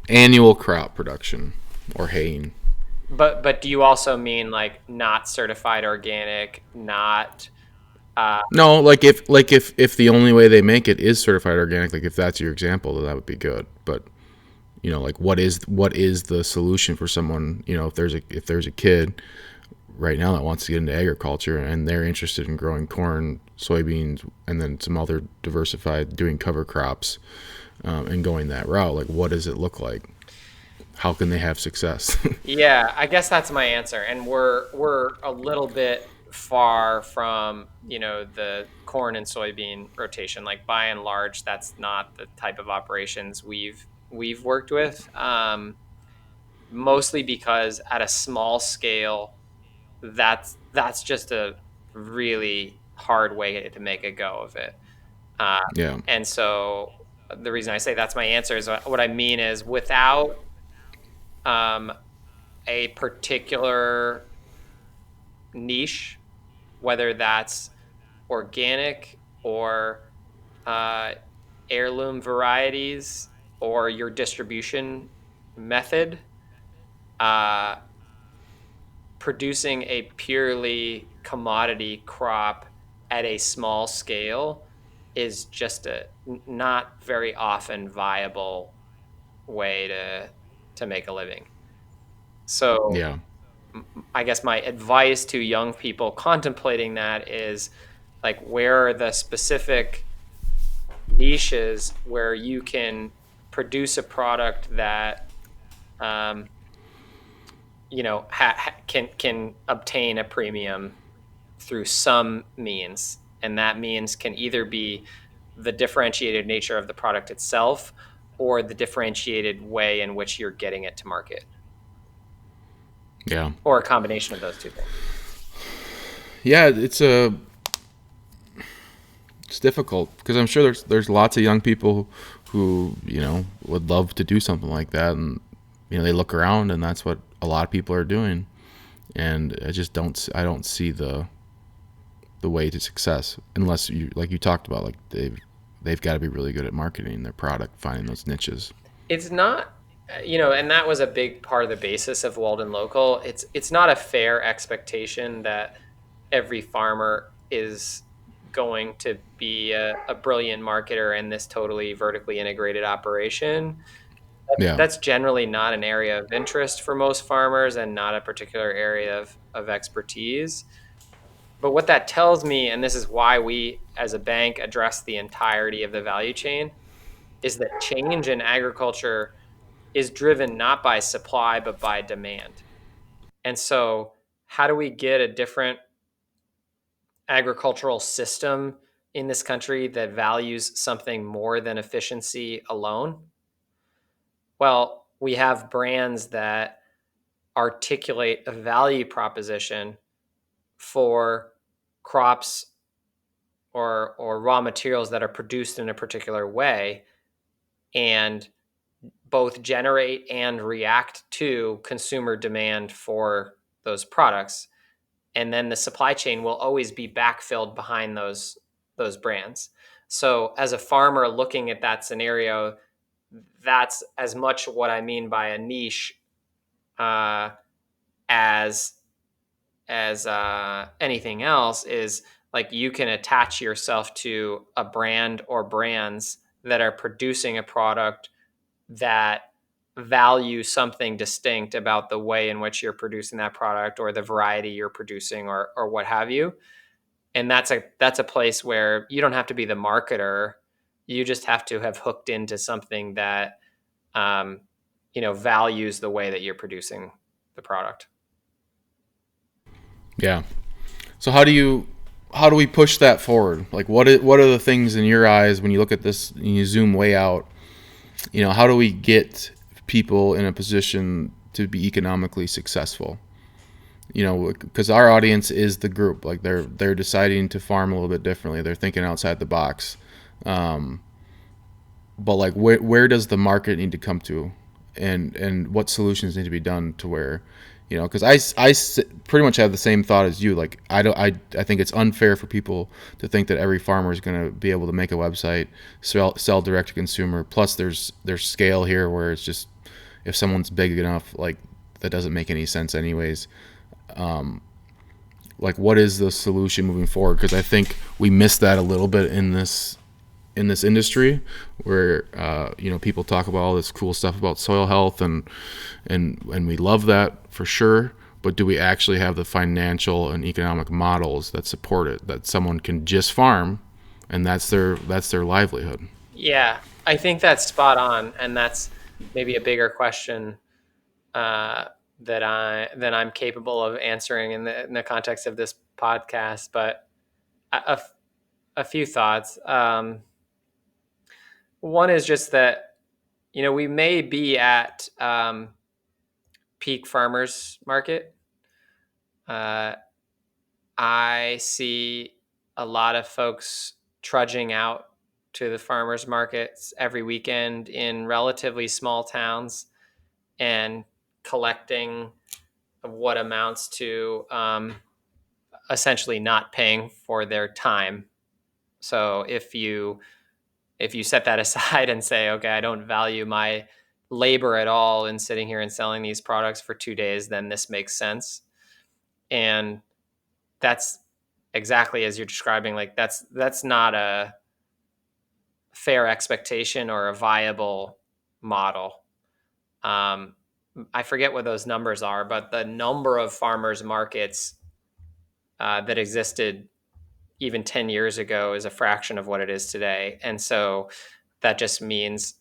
Annual crop production or haying. but do you also mean like not certified organic, not uh, No, if the only way they make it is certified organic, like if that's your example, then that would be good. But like what is the solution for someone? If there's a kid right now that wants to get into agriculture and they're interested in growing corn, soybeans, and then some other diversified doing cover crops, and going that route, like what does it look like? How can they have success? Yeah, I guess that's my answer. And we're a little bit far from, the corn and soybean rotation. Like by and large, that's not the type of operations we've worked with. Mostly because at a small scale, that's just a really hard way to make a go of it. Uh, Yeah, and so the reason I say that's my answer is what I mean is without um, a particular niche, whether that's organic or uh, heirloom varieties or your distribution method, uh, producing a purely commodity crop at a small scale is just a not very often viable way to make a living. So yeah, I guess my advice to young people contemplating that is like, where are the specific niches where you can produce a product that um, can obtain a premium through some means, and that means can either be the differentiated nature of the product itself or the differentiated way in which you're getting it to market, yeah, or a combination of those two things. yeah. It's difficult because I'm sure there's lots of young people who would love to do something like that, and they look around and that's what a lot of people are doing, and I don't see the way to success unless you, like you talked about, like they've got to be really good at marketing their product, finding those niches. It's not, and that was a big part of the basis of Walden Local. It's not a fair expectation that every farmer is going to be a brilliant marketer in this totally vertically integrated operation. Yeah, That's generally not an area of interest for most farmers and not a particular area of expertise. But what that tells me, and this is why we as a bank address the entirety of the value chain, is that change in agriculture is driven not by supply, but by demand. And so, how do we get a different agricultural system in this country that values something more than efficiency alone? Well, we have brands that articulate a value proposition for crops or raw materials that are produced in a particular way and both generate and react to consumer demand for those products, and then the supply chain will always be backfilled behind those brands. So as a farmer looking at that scenario, that's as much what I mean by a niche uh, as anything else is like you can attach yourself to a brand or brands that are producing a product that value something distinct about the way in which you're producing that product or the variety you're producing or what have you. And that's a place where you don't have to be the marketer. You just have to have hooked into something that um, values the way that you're producing the product. yeah. So how do we push that forward? Like what are the things in your eyes when you look at this and you zoom way out? How do we get people in a position to be economically successful? Because our audience is the group. Like they're deciding to farm a little bit differently. They're thinking outside the box. but like where does the market need to come to, and what solutions need to be done to where, because pretty much have the same thought as you. Like I think it's unfair for people to think that every farmer is going to be able to make a website, sell direct to consumer. Plus there's scale here where it's just, if someone's big enough, like that doesn't make any sense anyways. Like what is the solution moving forward? Because I think we missed that a little bit in this industry, where people talk about all this cool stuff about soil health, and we love that for sure, but do we actually have the financial and economic models that support it, that someone can just farm and that's their livelihood? Yeah, I think that's spot on, and that's maybe a bigger question uh, that I'm capable of answering in the context of this podcast. But a, a few thoughts. One is just that we may be at peak farmers market. Uh, I see a lot of folks trudging out to the farmers markets every weekend in relatively small towns and collecting what amounts to essentially not paying for their time. So if you set that aside and say, okay, I don't value my labor at all in sitting here and selling these products for 2 days, then this makes sense. And that's exactly as you're describing. Like that's not a fair expectation or a viable model. Um, I forget what those numbers are, but the number of farmers markets that existed even 10 years ago is a fraction of what it is today. And so that just means,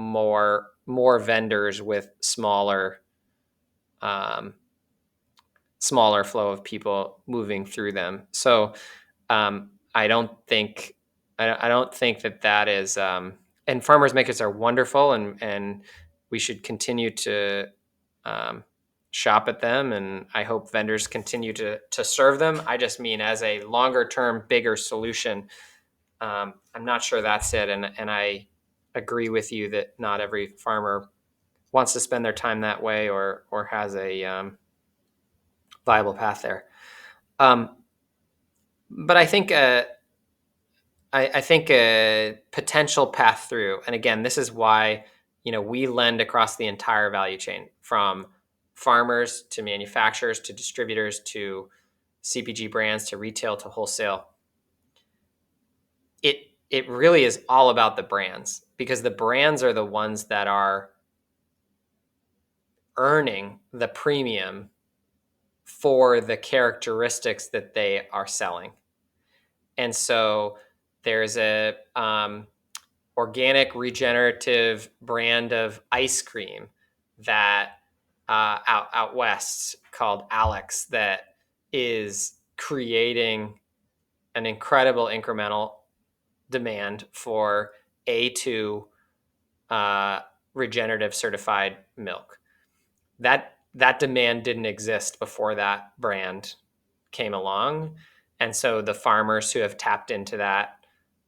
more vendors with um, smaller flow of people moving through them. So I don't think that is, and farmers markets are wonderful, and we should continue to um, shop at them, and I hope vendors continue to serve them. I just mean as a longer term, bigger solution. I'm not sure that's it, and I agree with you that not every farmer wants to spend their time that way, or has a viable path there. Um, but I think a potential path through, and again, this is why we lend across the entire value chain, from farmers to manufacturers to distributors to CPG brands to retail to wholesale. It really is all about the brands, because the brands are the ones that are earning the premium for the characteristics that they are selling. And so there's a organic regenerative brand of ice cream that out west called Alex, that is creating an incredible incremental demand for A2 regenerative certified milk. That demand didn't exist before that brand came along, and so the farmers who have tapped into that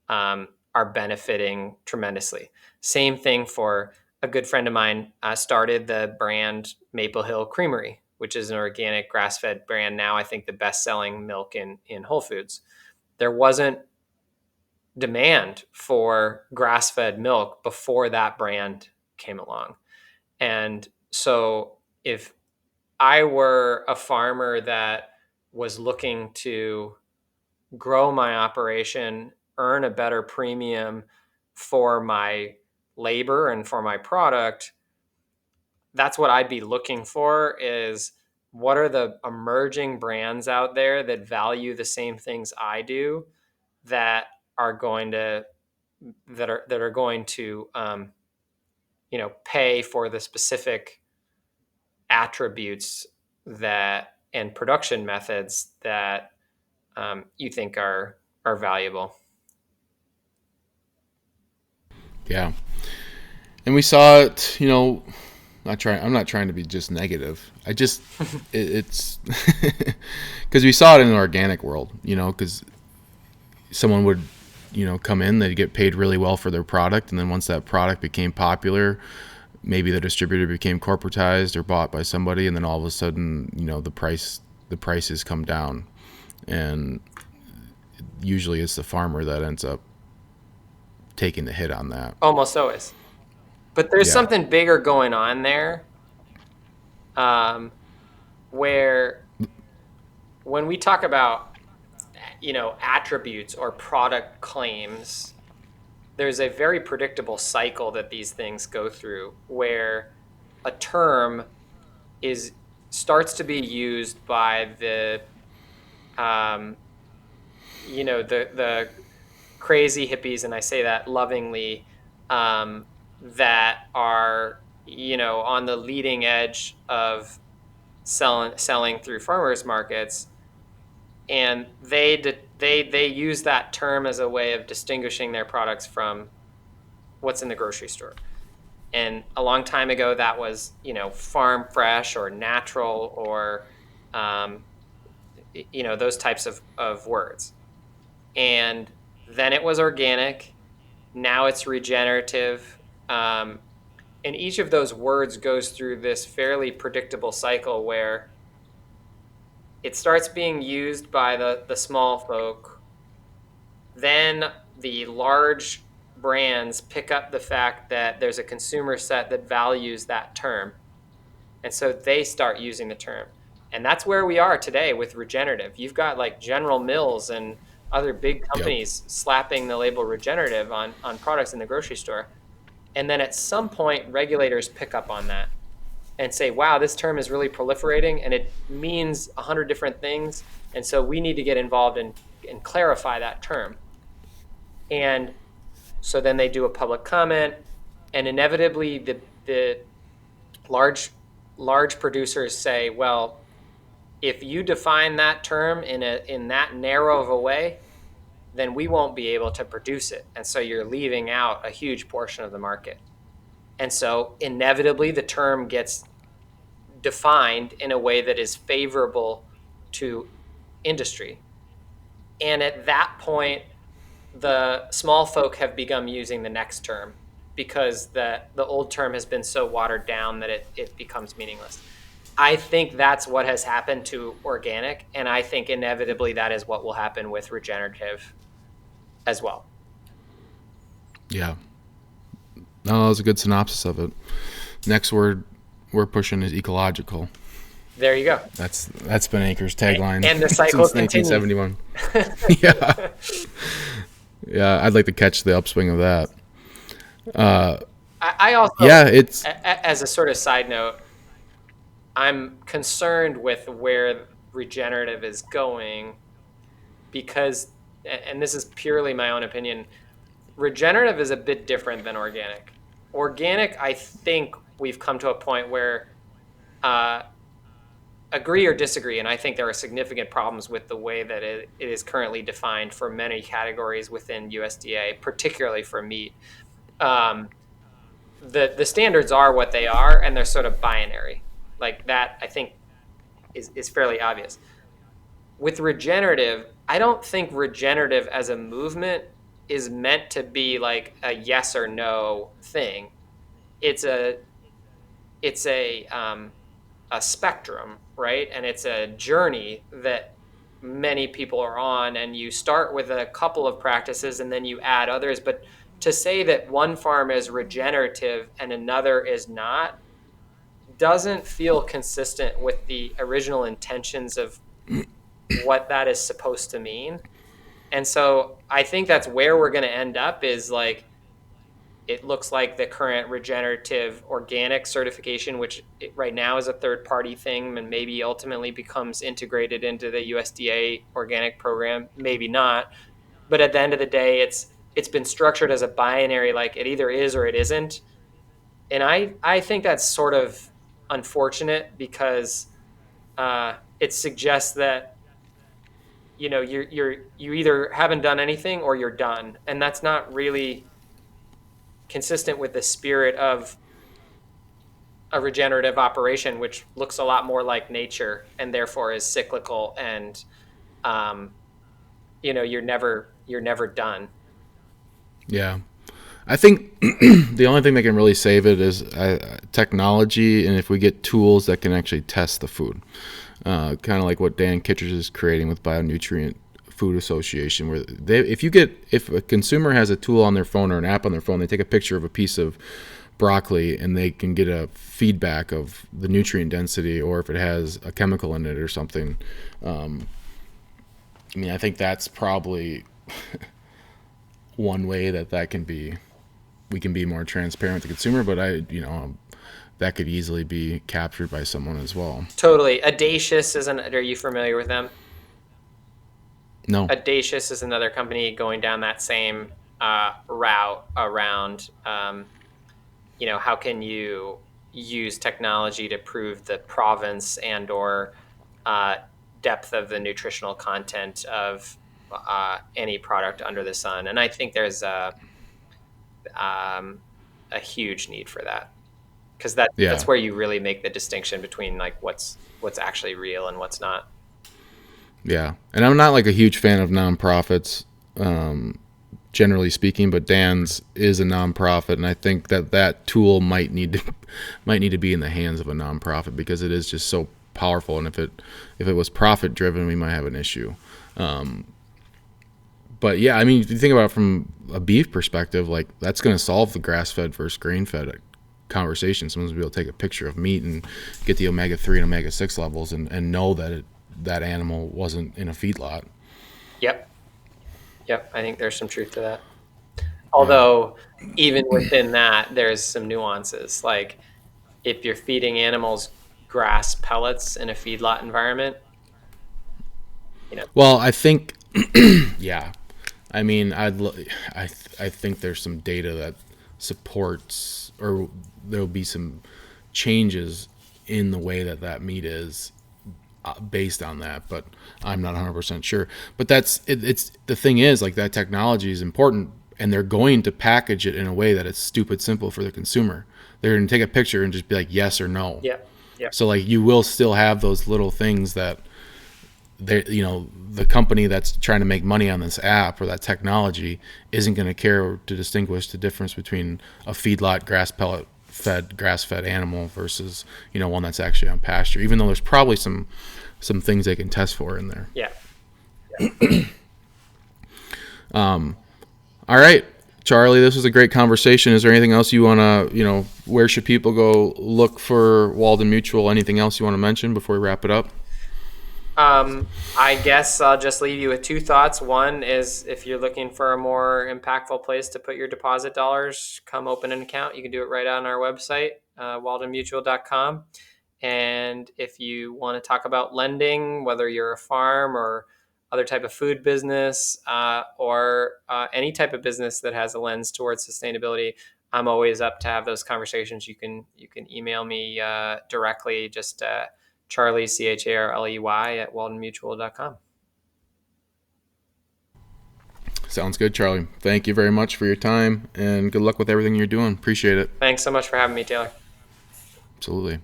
are benefiting tremendously. Same thing for a good friend of mine, started the brand Maple Hill Creamery, which is an organic grass-fed brand now. I think the best-selling milk in Whole Foods. There wasn't demand for grass-fed milk before that brand came along. And so if I were a farmer that was looking to grow my operation, earn a better premium for my labor and for my product, that's what I'd be looking for, is what are the emerging brands out there that value the same things I do, that are going to pay for the specific attributes that and production methods that you think are valuable. Yeah, and we saw it. I'm not trying to be just negative. It's because we saw it in the organic world. Because someone would come in, they'd get paid really well for their product, and then once that product became popular, maybe the distributor became corporatized or bought by somebody, and then all of a sudden, the prices come down, and usually it's the farmer that ends up taking the hit on that. Almost always. But there's Yeah. something bigger going on there, um, where when we talk about, attributes or product claims, there's a very predictable cycle that these things go through where a term is starts to be used by um, the crazy hippies, and I say that lovingly, that are on the leading edge of selling through farmers markets, and they use that term as a way of distinguishing their products from what's in the grocery store. And a long time ago, that was farm fresh or natural or um, those types of words. And then it was organic. Now it's regenerative. And each of those words goes through this fairly predictable cycle where it starts being used by the small folk. Then the large brands pick up the fact that there's a consumer set that values that term. And so they start using the term. And that's where we are today with regenerative. You've got like General Mills and other big Yep. companies slapping the label regenerative on products in the grocery store. And then at some point, regulators pick up on that and say, wow, this term is really proliferating and it means 100 different things. And so we need to get involved and clarify that term. And so then they do a public comment, and inevitably the large producers say, well, if you define that term in that narrow of a way, then we won't be able to produce it. And so you're leaving out a huge portion of the market. And so inevitably the term gets defined in a way that is favorable to industry. And at that point, the small folk have begun using the next term because the old term has been so watered down that it becomes meaningless. I think that's what has happened to organic, and I think inevitably that is what will happen with regenerative as well. Yeah. No, that was a good synopsis of it. Next word we're pushing is ecological. There you go. That's been Acres' tagline And the cycle since continues. 1971. Yeah. Yeah, I'd like to catch the upswing of that. I also, Yeah, it's as a sort of side note, I'm concerned with where regenerative is going because, and this is purely my own opinion, regenerative is a bit different than organic. Organic, I think we've come to a point where, uh, agree or disagree, and I think there are significant problems with the way that it is currently defined for many categories within USDA, particularly for meat. Um, the standards are what they are, and they're sort of binary. Like that, I think is fairly obvious. With regenerative, I don't think regenerative as a movement is meant to be like a yes or no thing. It's a spectrum, right? And it's a journey that many people are on, and you start with a couple of practices and then you add others. But to say that one farm is regenerative and another is not doesn't feel consistent with the original intentions of what that is supposed to mean. And so I think that's where we're going to end up is like it looks like the current regenerative organic certification, which right now is a third party thing and maybe ultimately becomes integrated into the USDA organic program, maybe not. But at the end of the day, it's been structured as a binary, like it either is or it isn't. And I think that's sort of unfortunate because it suggests that you either haven't done anything or you're done, and that's not really consistent with the spirit of a regenerative operation, which looks a lot more like nature and therefore is cyclical and um, you're never done. Yeah. I think the only thing that can really save it is technology, and if we get tools that can actually test the food, kind of like what Dan Kittredge is creating with Bionutrient Food Association, where if a consumer has a tool on their phone or an app on their phone, they take a picture of a piece of broccoli and they can get a feedback of the nutrient density or if it has a chemical in it or something. I mean, I think that's probably one way that can be, we can be more transparent with the consumer, but that could easily be captured by someone as well. Totally. Audacious are you familiar with them? No. Audacious is another company going down that same route around, how can you use technology to prove the provenance and or uh, depth of the nutritional content of any product under the sun. And I think there's a huge need for that, because that's Yeah. where you really make the distinction between like what's actually real and what's not. Yeah. And I'm not like a huge fan of nonprofits, generally speaking, but Dan's is a nonprofit, and I think that tool might need to be in the hands of a nonprofit because it is just so powerful. And if it was profit driven, we might have an issue. But yeah, I mean, if you think about it from a beef perspective, like that's going to solve the grass-fed versus grain-fed conversation. Someone's going to be able to take a picture of meat and get the omega-3 and omega-6 levels and know that that animal wasn't in a feedlot. Yep. I think there's some truth to that. Yeah. Although even within that, there's some nuances. Like if you're feeding animals grass pellets in a feedlot environment, Well, I think, yeah. I mean, I think there's some data that supports, or there'll be some changes in the way that meat is based on that, but I'm not 100% sure. But it's the thing is, like, that technology is important, and they're going to package it in a way that it's stupid simple for the consumer. They're going to take a picture and just be like yes or no. yeah. So like you will still have those little things that the company that's trying to make money on this app or that technology isn't going to care to distinguish the difference between a feedlot grass-fed animal versus one that's actually on pasture, even though there's probably some things they can test for in there. Yeah. All right, Charlie, this was a great conversation. Is there anything else you want to, where should people go look for Walden Mutual? Anything else you want to mention before we wrap it up? I guess I'll just leave you with two thoughts. One is if you're looking for a more impactful place to put your deposit dollars, come open an account. You can do it right on our website, waldenmutual.com. And if you want to talk about lending, whether you're a farm or other type of food business or any type of business that has a lens towards sustainability, I'm always up to have those conversations. You can email me directly, just Charley, Charley at waldenmutual.com. Sounds good, Charlie. Thank you very much for your time, and good luck with everything you're doing. Appreciate it. Thanks so much for having me, Taylor. Absolutely.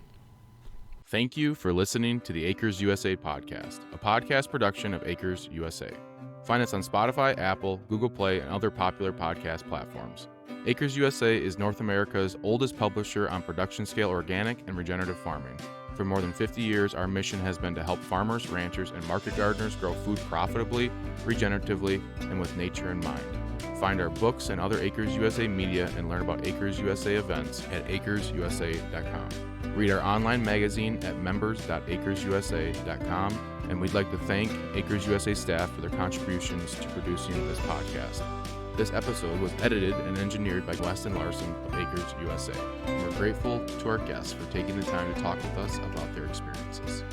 Thank you for listening to the Acres USA podcast, a podcast production of Acres USA. Find us on Spotify, Apple, Google Play, and other popular podcast platforms. Acres USA is North America's oldest publisher on production-scale organic and regenerative farming. For more than 50 years, our mission has been to help farmers, ranchers, and market gardeners grow food profitably, regeneratively, and with nature in mind. Find our books and other Acres USA media and learn about Acres USA events at acresusa.com. Read our online magazine at members.acresusa.com, and we'd like to thank Acres USA staff for their contributions to producing this podcast. This episode was edited and engineered by Weston Larson of Acres USA. We're grateful to our guests for taking the time to talk with us about their experiences.